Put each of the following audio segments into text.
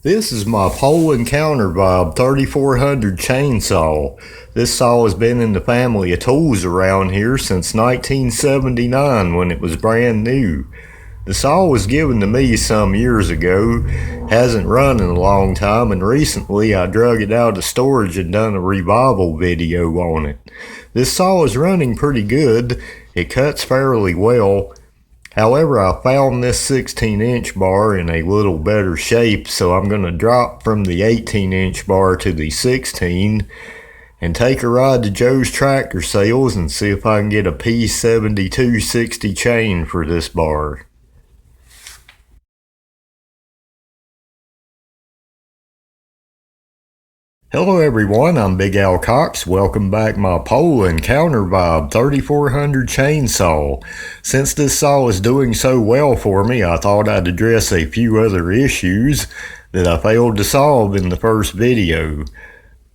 This is my Poulan Counter-Vibe 3400 chainsaw. This saw has been in the family of tools around here since 1979 when it was brand new. The saw was given to me some years ago, hasn't run in a long time, and recently I drug it out of storage and done a revival video on it. This saw is running pretty good. It cuts fairly well. However, I found this 16-inch bar in a little better shape, so I'm going to drop from the 18-inch bar to the 16 and take a ride to Joe's tractor sales and see if I can get a P7260 chain for this bar. Hello everyone, I'm Big Allen Cox. Welcome back my Poulan Counter-Vibe 3400 chainsaw. Since this saw is doing so well for me, I thought I'd address a few other issues that I failed to solve in the first video.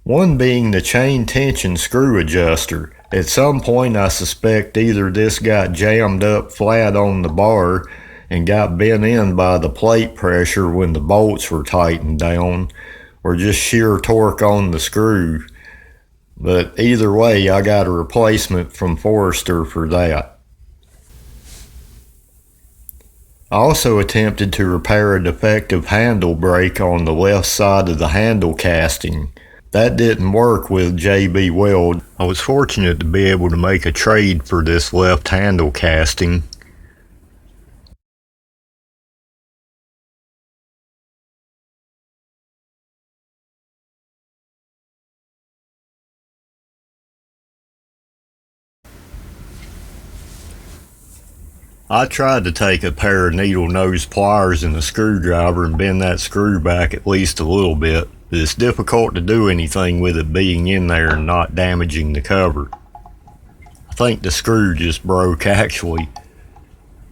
One being the chain tension screw adjuster. At some point I suspect either this got jammed up flat on the bar and got bent in by the plate pressure when the bolts were tightened down, or just sheer torque on the screw. But either way, I got a replacement from Forester for that. I also attempted to repair a defective handle brake on the left side of the handle casting. That didn't work with JB Weld. I was fortunate to be able to make a trade for this left handle casting. I tried to take a pair of needle nose pliers and a screwdriver and bend that screw back at least a little bit, but it's difficult to do anything with it being in there and not damaging the cover. I think the screw just broke actually.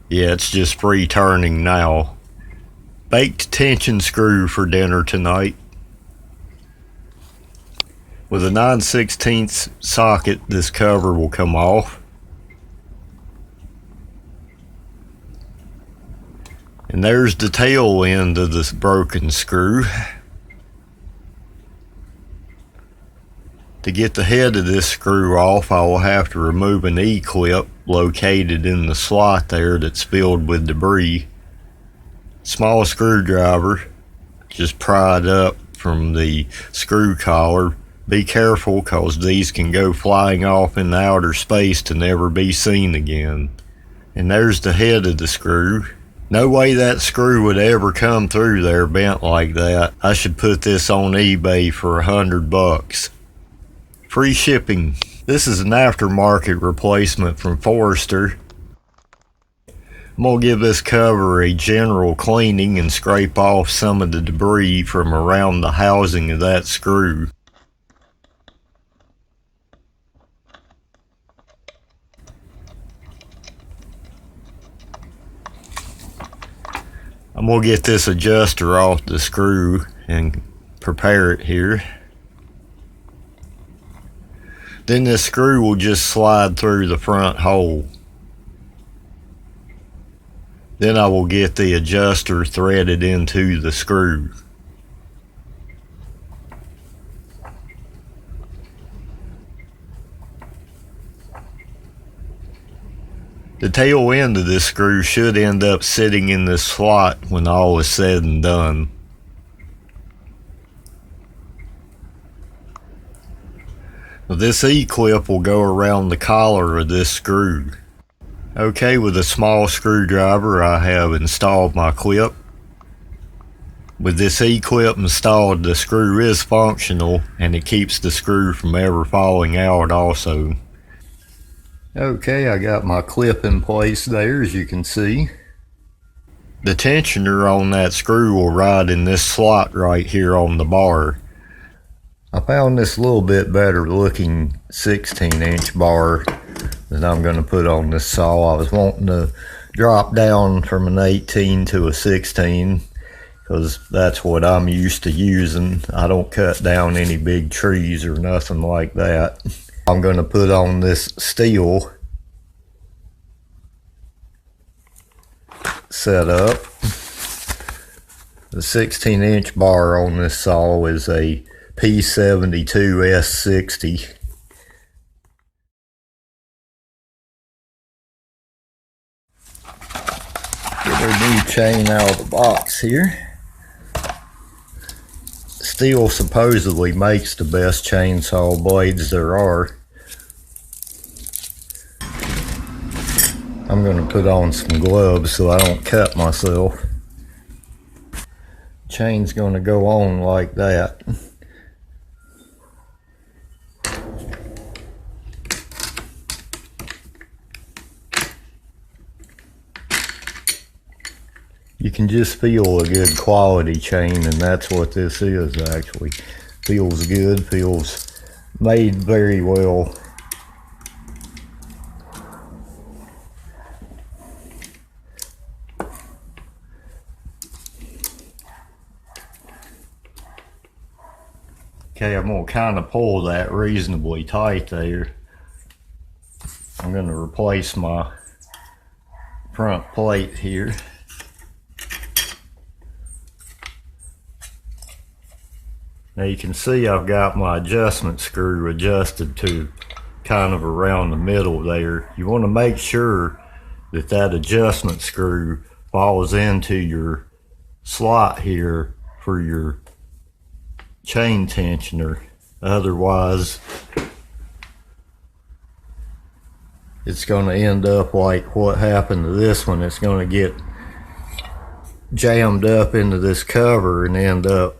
Yeah, it's just free turning now. Baked tension screw for dinner tonight. With a 9/16 socket, this cover will come off. And there's the tail end of this broken screw. To get the head of this screw off, I will have to remove an E-clip located in the slot there that's filled with debris. Small screwdriver, just pry it up from the screw collar. Be careful, cause these can go flying off in the outer space to never be seen again. And there's the head of the screw. No way that screw would ever come through there bent like that. I should put this on eBay for $100. Free shipping. This is an aftermarket replacement from Forester. I'm gonna give this cover a general cleaning and scrape off some of the debris from around the housing of that screw. I'm going to get this adjuster off the screw and prepare it here. Then this screw will just slide through the front hole. Then I will get the adjuster threaded into the screw. The tail end of this screw should end up sitting in this slot when all is said and done. This E-clip will go around the collar of this screw. Okay, with a small screwdriver I have installed my clip. With this E-clip installed, the screw is functional and it keeps the screw from ever falling out also. Okay, I got my clip in place there, as you can see. The tensioner on that screw will ride in this slot right here on the bar. I found this a little bit better looking 16-inch bar that I'm going to put on this saw. I was wanting to drop down from an 18 to a 16 because that's what I'm used to using. I don't cut down any big trees or nothing like that. I'm going to put on this STIHL setup. The 16-inch bar on this saw is a P72 S60. Get our new chain out of the box here. STIHL supposedly makes the best chainsaw blades there are. I'm going to put on some gloves so I don't cut myself. Chain's going to go on like that. You can just feel a good quality chain, and that's what this is actually. Feels good, feels made very well. Okay, I'm going to kind of pull that reasonably tight there. I'm going to replace my front plate here. Now you can see I've got my adjustment screw adjusted to kind of around the middle there. You want to make sure that that adjustment screw falls into your slot here for your chain tensioner. Otherwise it's going to end up like what happened to this one. It's going to get jammed up into this cover and end up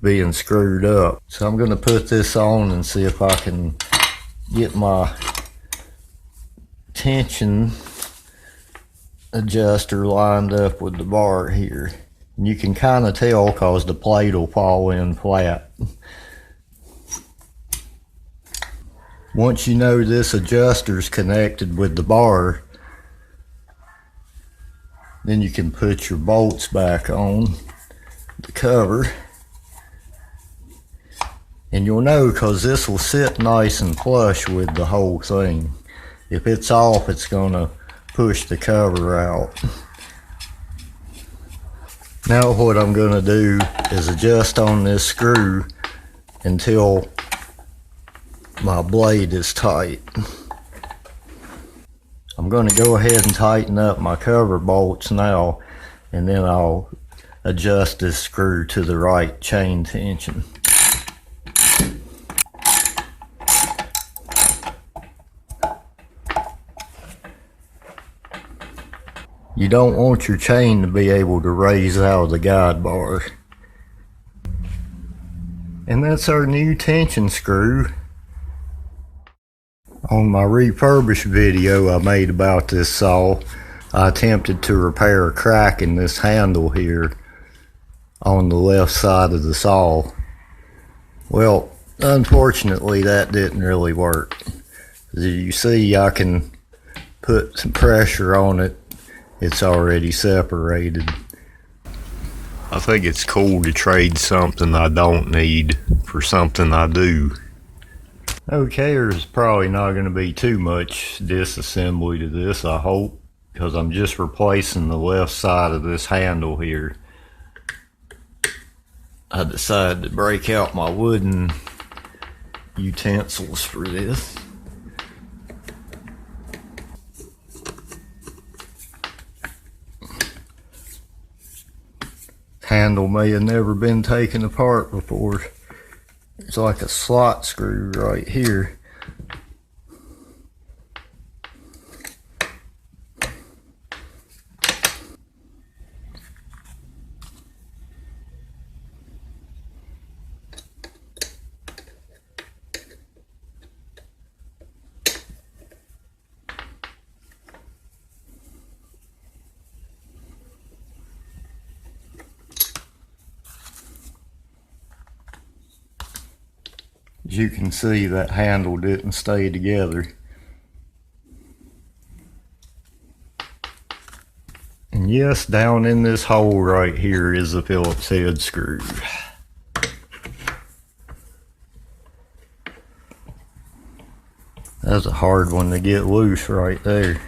being screwed up. So I'm going to put this on and see if I can get my tension adjuster lined up with the bar here. And you can kind of tell because the plate will fall in flat. Once you know this adjuster's connected with the bar, then you can put your bolts back on the cover. And you'll know because this will sit nice and flush with the whole thing. If it's off, it's going to push the cover out. Now what I'm going to do is adjust on this screw until my blade is tight. I'm going to go ahead and tighten up my cover bolts now, and then I'll adjust this screw to the right chain tension. You don't want your chain to be able to raise out of the guide bar. And that's our new tension screw. On my refurbished video I made about this saw, I attempted to repair a crack in this handle here on the left side of the saw. Well, unfortunately that didn't really work. As you see, I can put some pressure on it. It's already separated. I think it's cool to trade something I don't need for something I do. Okay, there's probably not going to be too much disassembly to this, I hope, because I'm just replacing the left side of this handle here. I decided to break out my wooden utensils for this. Handle may have never been taken apart before. It's like a slot screw right here. As you can see, that handle didn't stay together. And yes, down in this hole right here is a Phillips head screw. That's a hard one to get loose right there.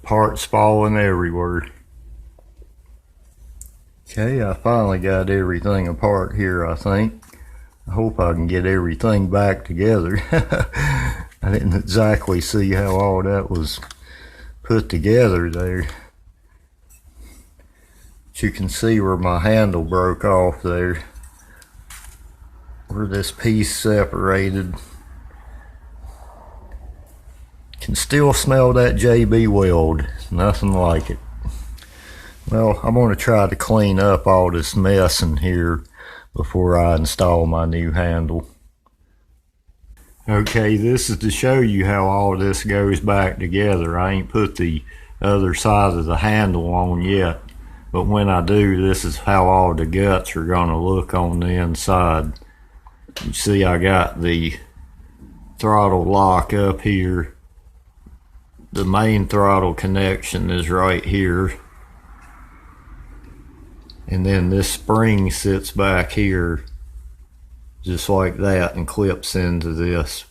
Parts falling everywhere. Okay, I finally got everything apart here, I think. I hope I can get everything back together. I didn't exactly see how all that was put together there. But you can see where my handle broke off there, where this piece separated. Can still smell that JB weld, nothing like it. Well, I'm going to try to clean up all this mess in here before I install my new handle. Okay, this is to show you how all this goes back together. I ain't put the other side of the handle on yet, but when I do, this is how all the guts are going to look on the inside. You see I got the throttle lock up here. The main throttle connection is right here, and then this spring sits back here just like that and clips into this.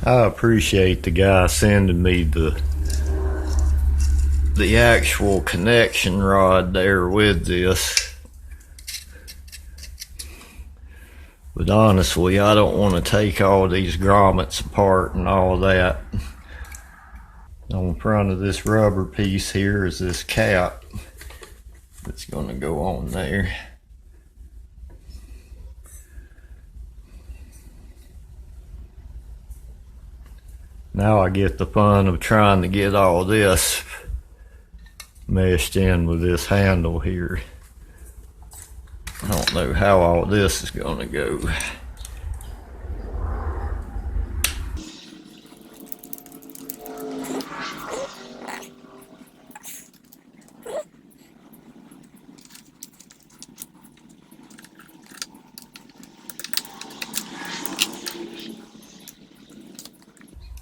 I appreciate the guy sending me the actual connection rod there with this. But honestly, I don't want to take all these grommets apart and all that. On the front of this rubber piece here is this cap that's going to go on there. Now I get the fun of trying to get all this meshed in with this handle here. I don't know how all this is going to go.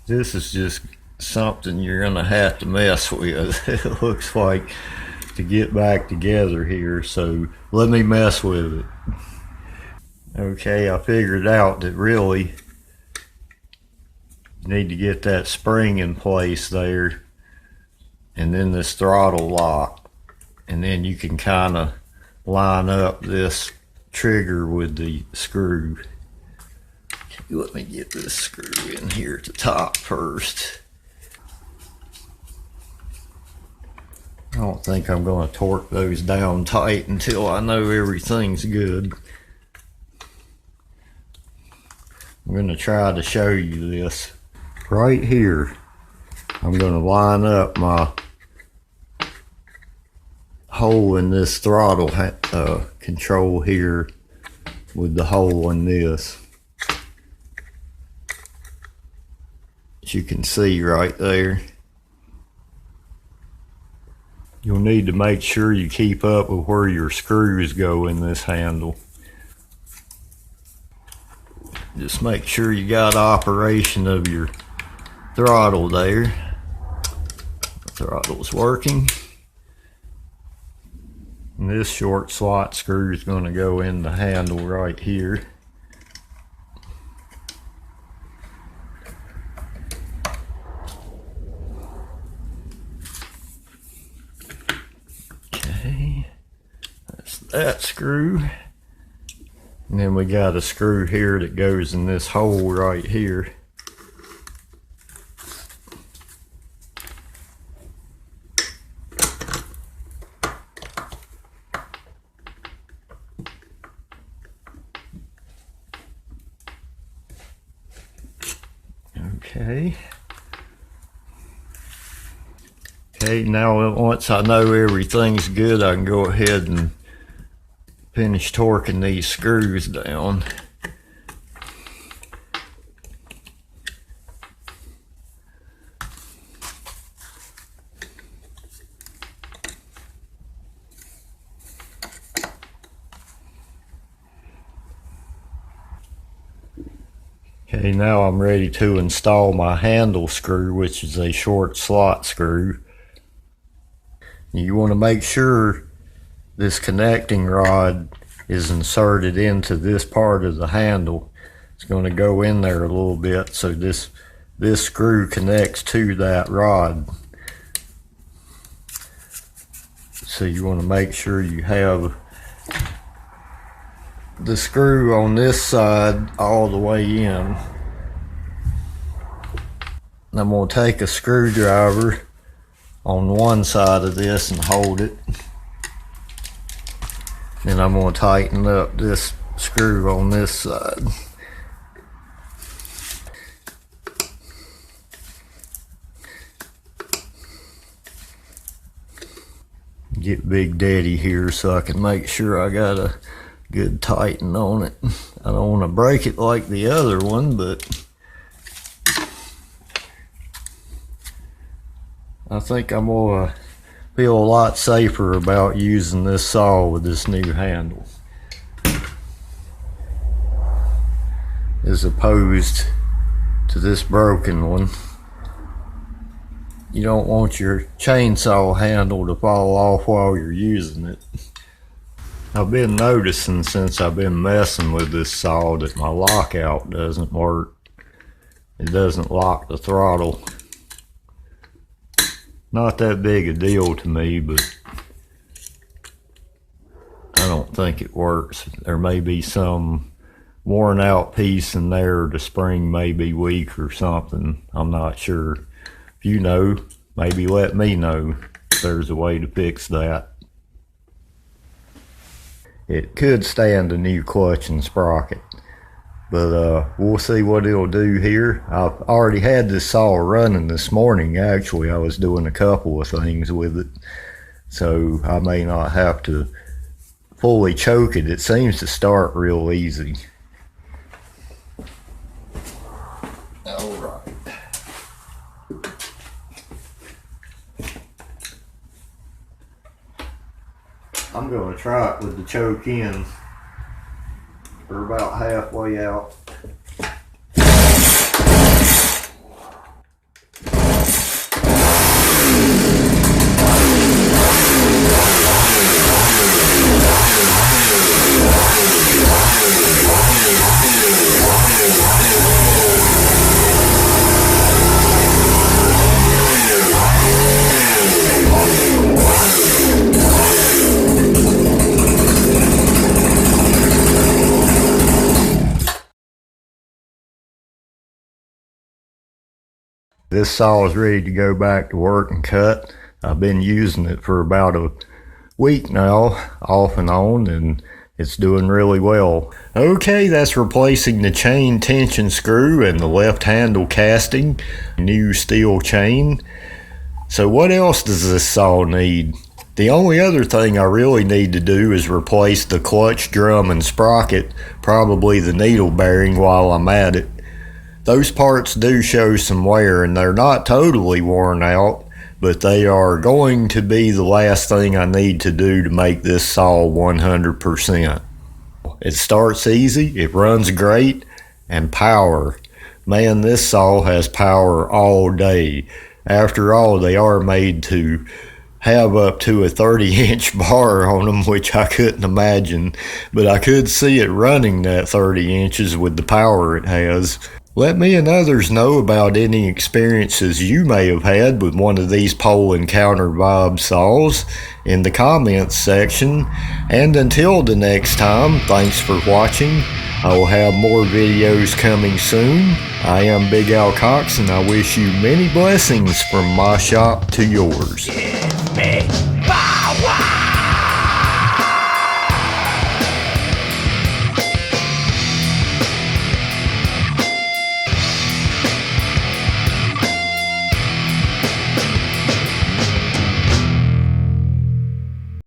This is just something you're going to have to mess with, it looks like, to get back together here, so let me mess with it. Okay, I figured out that really you need to get that spring in place there, and then this throttle lock, and then you can kind of line up this trigger with the screw. Okay, let me get this screw in here at the top first. I don't think I'm going to torque those down tight until I know everything's good. I'm going to try to show you this. Right here, I'm going to line up my hole in this throttle control here with the hole in this. As you can see right there. You'll need to make sure you keep up with where your screws go in this handle. Just make sure you got operation of your throttle there. The throttle's working. And this short slot screw is going to go in the handle right here. That's that screw. And then we got a screw here that goes in this hole right here. Okay. Okay, now once I know everything's good, I can go ahead and finish torquing these screws down. Okay, now I'm ready to install my handle screw, which is a short slot screw. You want to make sure this connecting rod is inserted into this part of the handle. It's going to go in there a little bit, so this screw connects to that rod. So you want to make sure you have the screw on this side all the way in. And I'm going to take a screwdriver on one side of this and hold it. Then I'm going to tighten up this screw on this side. Get Big Daddy here so I can make sure I got a good tighten on it. I don't want to break it like the other one, but I think I'm going to feel a lot safer about using this saw with this new handle as opposed to this broken one. You don't want your chainsaw handle to fall off while you're using it. I've been noticing since I've been messing with this saw that my lockout doesn't work. It doesn't lock the throttle. Not that big a deal to me, but I don't think it works. There may be some worn out piece in there. The spring may be weak or something. I'm not sure. If you know, maybe let me know if there's a way to fix that. It could stand a new clutch and sprocket, but we'll see what it'll do here. I've already had this saw running this morning. Actually, I was doing a couple of things with it, so I may not have to fully choke it. It seems to start real easy. All right. I'm going to try it with the choke in. We're about halfway out. This saw is ready to go back to work and cut. I've been using it for about a week now, off and on, and it's doing really well. Okay, that's replacing the chain tension screw and the left handle casting. New steel chain. So what else does this saw need? The only other thing I really need to do is replace the clutch drum and sprocket, probably the needle bearing while I'm at it. Those parts do show some wear, and they're not totally worn out, but they are going to be the last thing I need to do to make this saw 100%. It starts easy, it runs great, and power. Man, this saw has power all day. After all, they are made to have up to a 30-inch bar on them, which I couldn't imagine, but I could see it running that 30 inches with the power it has. Let me and others know about any experiences you may have had with one of these Poulan Counter-Vibe saws in the comments section. And until the next time, thanks for watching. I will have more videos coming soon. I am Big Allen Cox, and I wish you many blessings from my shop to yours.